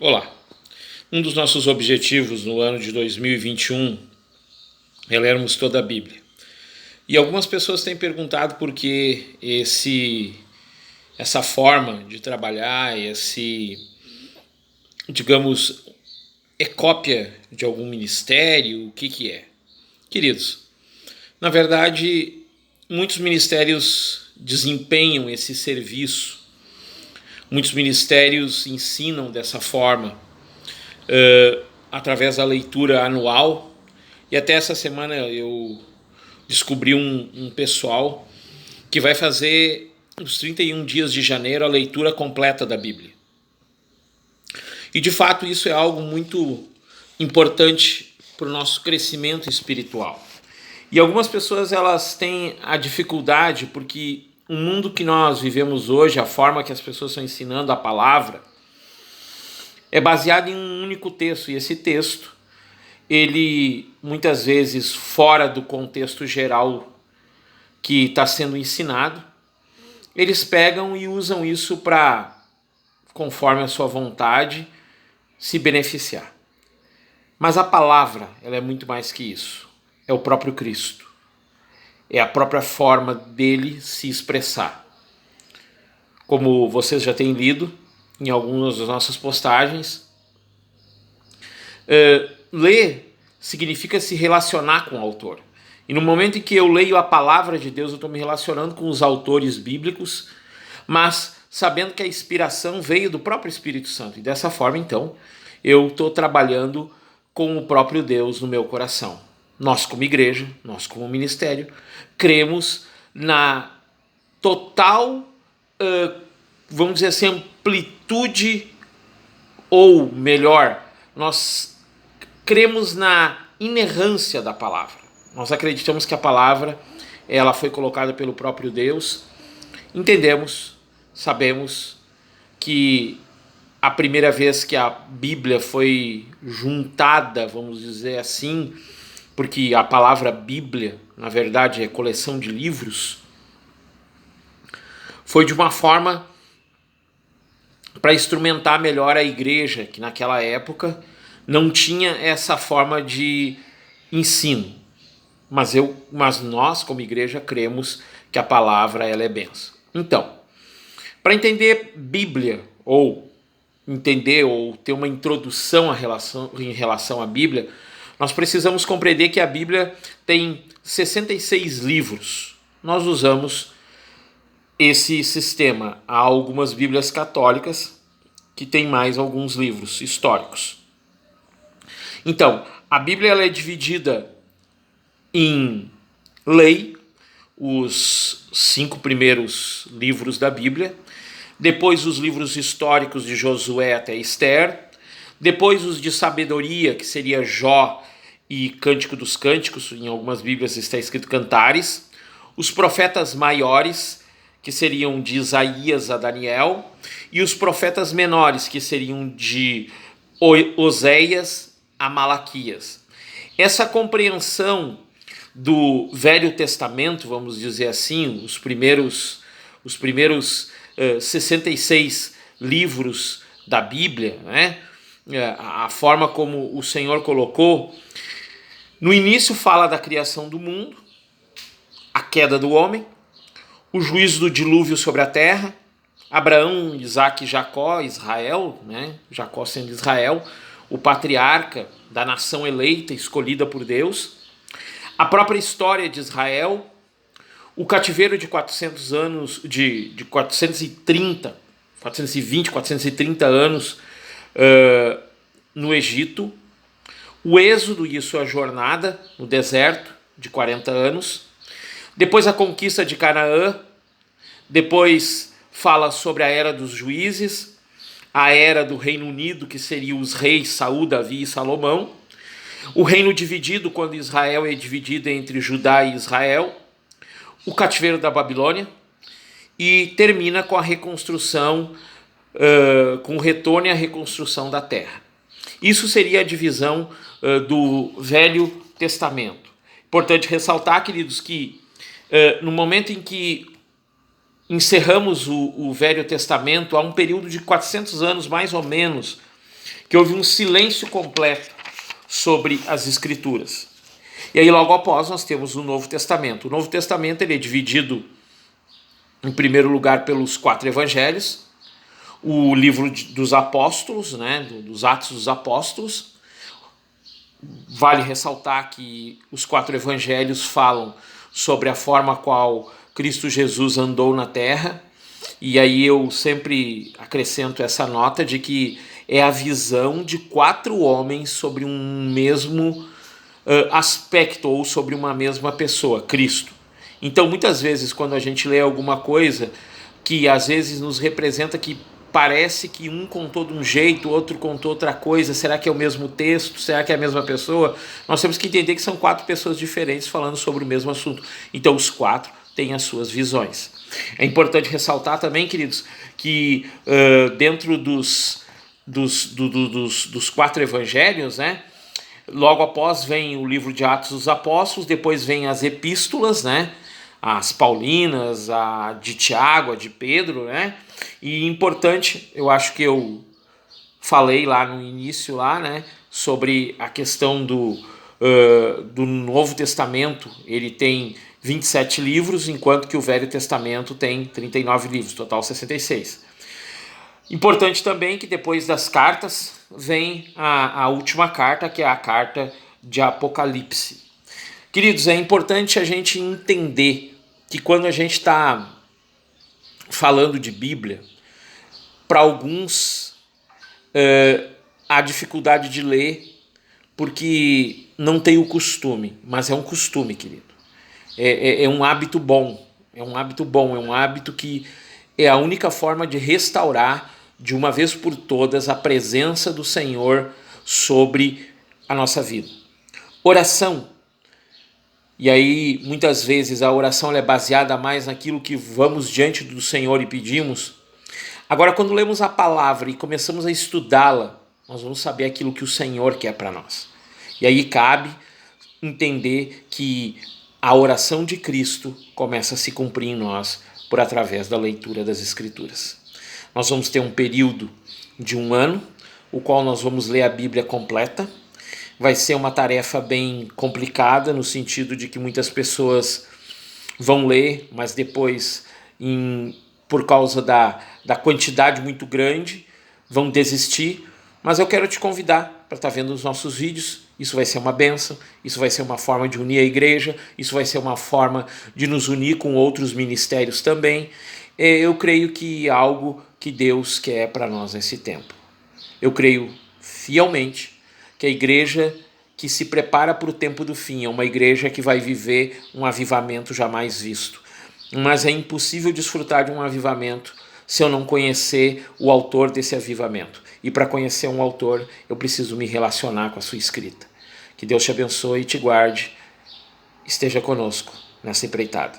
Olá! Um dos nossos objetivos no ano de 2021 é lermos toda a Bíblia. E algumas pessoas têm perguntado por que essa forma de trabalhar, digamos, é cópia de algum ministério? O que é? Queridos, na verdade, muitos ministérios desempenham esse serviço, muitos ministérios ensinam dessa forma, através da leitura anual. E até essa semana eu descobri um pessoal que vai fazer os 31 dias de janeiro a leitura completa da Bíblia. E de fato isso é algo muito importante para o nosso crescimento espiritual. E algumas pessoas elas têm a dificuldade porque o mundo que nós vivemos hoje, a forma que as pessoas estão ensinando a palavra, é baseado em um único texto. E esse texto, ele muitas vezes fora do contexto geral que está sendo ensinado, eles pegam e usam isso para, conforme a sua vontade, se beneficiar. Mas a palavra, ela é muito mais que isso. É o próprio Cristo. É a própria forma dele se expressar. Como vocês já têm lido em algumas das nossas postagens, ler significa se relacionar com o autor. E no momento em que eu leio a palavra de Deus, eu estou me relacionando com os autores bíblicos, mas sabendo que a inspiração veio do próprio Espírito Santo. E dessa forma, então, eu estou trabalhando com o próprio Deus no meu coração. Nós, como igreja, nós, como ministério, cremos na total, vamos dizer assim, amplitude, ou melhor, nós cremos na inerrância da palavra. Nós acreditamos que a palavra ela foi colocada pelo próprio Deus. Entendemos, sabemos que a primeira vez que a Bíblia foi juntada, vamos dizer assim, porque a palavra Bíblia, na verdade, é coleção de livros, foi de uma forma para instrumentar melhor a igreja, que naquela época não tinha essa forma de ensino. Mas nós, como igreja, cremos que a palavra ela é bênção. Então, para entender Bíblia, ou ter uma introdução em relação à Bíblia, nós precisamos compreender que a Bíblia tem 66 livros. Nós usamos esse sistema. Há algumas Bíblias católicas que têm mais alguns livros históricos. Então, a Bíblia ela é dividida em lei, os 5 primeiros livros da Bíblia, depois os livros históricos de Josué até Esther, depois os de sabedoria, que seria Jó e Cântico dos Cânticos, em algumas Bíblias está escrito Cantares, os profetas maiores, que seriam de Isaías a Daniel, e os profetas menores, que seriam de Oséias a Malaquias. Essa compreensão do Velho Testamento, vamos dizer assim, os primeiros 66 livros da Bíblia, né? A forma como o Senhor colocou, no início fala da criação do mundo, a queda do homem, o juízo do dilúvio sobre a terra, Abraão, Isaac e Jacó, Israel, né? Jacó sendo Israel, o patriarca da nação eleita, escolhida por Deus, a própria história de Israel, o cativeiro de 400 anos, de 430 anos no Egito, o êxodo e sua jornada no deserto de 40 anos, depois a conquista de Canaã, depois fala sobre a era dos juízes, a era do Reino Unido, que seriam os reis Saul, Davi e Salomão, o reino dividido, quando Israel é dividido entre Judá e Israel, o cativeiro da Babilônia, e termina com a reconstrução, com o retorno e a reconstrução da terra. Isso seria a divisão do Velho Testamento. Importante ressaltar, queridos, que no momento em que encerramos o Velho Testamento, há um período de 400 anos, mais ou menos, que houve um silêncio completo sobre as Escrituras. E aí logo após nós temos o Novo Testamento. O Novo Testamento ele é dividido em primeiro lugar pelos 4 evangelhos, o livro dos apóstolos, né, dos Atos dos Apóstolos. Vale ressaltar que os 4 evangelhos falam sobre a forma qual Cristo Jesus andou na terra, e aí eu sempre acrescento essa nota de que é a visão de 4 homens sobre um mesmo aspecto ou sobre uma mesma pessoa, Cristo. Então muitas vezes quando a gente lê alguma coisa que às vezes nos representa que parece que um contou de um jeito, o outro contou outra coisa, será que é o mesmo texto, será que é a mesma pessoa? Nós temos que entender que são 4 pessoas diferentes falando sobre o mesmo assunto, então os 4 têm as suas visões. É importante ressaltar também, queridos, que dentro dos 4 evangelhos, né, logo após vem o livro de Atos dos Apóstolos, depois vem as epístolas, né, as paulinas, a de Tiago, a de Pedro, né? E importante, eu acho que eu falei lá no início, lá, né, sobre a questão do Novo Testamento. Ele tem 27 livros, enquanto que o Velho Testamento tem 39 livros, total 66. Importante também que depois das cartas vem a última carta, que é a carta de Apocalipse. Queridos, é importante a gente entender que quando a gente está falando de Bíblia, para alguns há dificuldade de ler porque não tem o costume, mas é um costume, querido. É um hábito bom, é um hábito que é a única forma de restaurar de uma vez por todas a presença do Senhor sobre a nossa vida. Oração. E aí, muitas vezes, a oração é baseada mais naquilo que vamos diante do Senhor e pedimos. Agora, quando lemos a palavra e começamos a estudá-la, nós vamos saber aquilo que o Senhor quer para nós. E aí cabe entender que a oração de Cristo começa a se cumprir em nós por através da leitura das Escrituras. Nós vamos ter um período de 1 ano, o qual nós vamos ler a Bíblia completa. Vai ser uma tarefa bem complicada, no sentido de que muitas pessoas vão ler, mas depois, por causa da quantidade muito grande, vão desistir. Mas eu quero te convidar para estar vendo os nossos vídeos. Isso vai ser uma bênção, isso vai ser uma forma de unir a igreja, isso vai ser uma forma de nos unir com outros ministérios também. Eu creio que é algo que Deus quer para nós nesse tempo. Eu creio fielmente que a igreja que se prepara para o tempo do fim é uma igreja que vai viver um avivamento jamais visto. Mas é impossível desfrutar de um avivamento se eu não conhecer o autor desse avivamento. E para conhecer um autor, eu preciso me relacionar com a sua escrita. Que Deus te abençoe e te guarde. Esteja conosco nessa empreitada.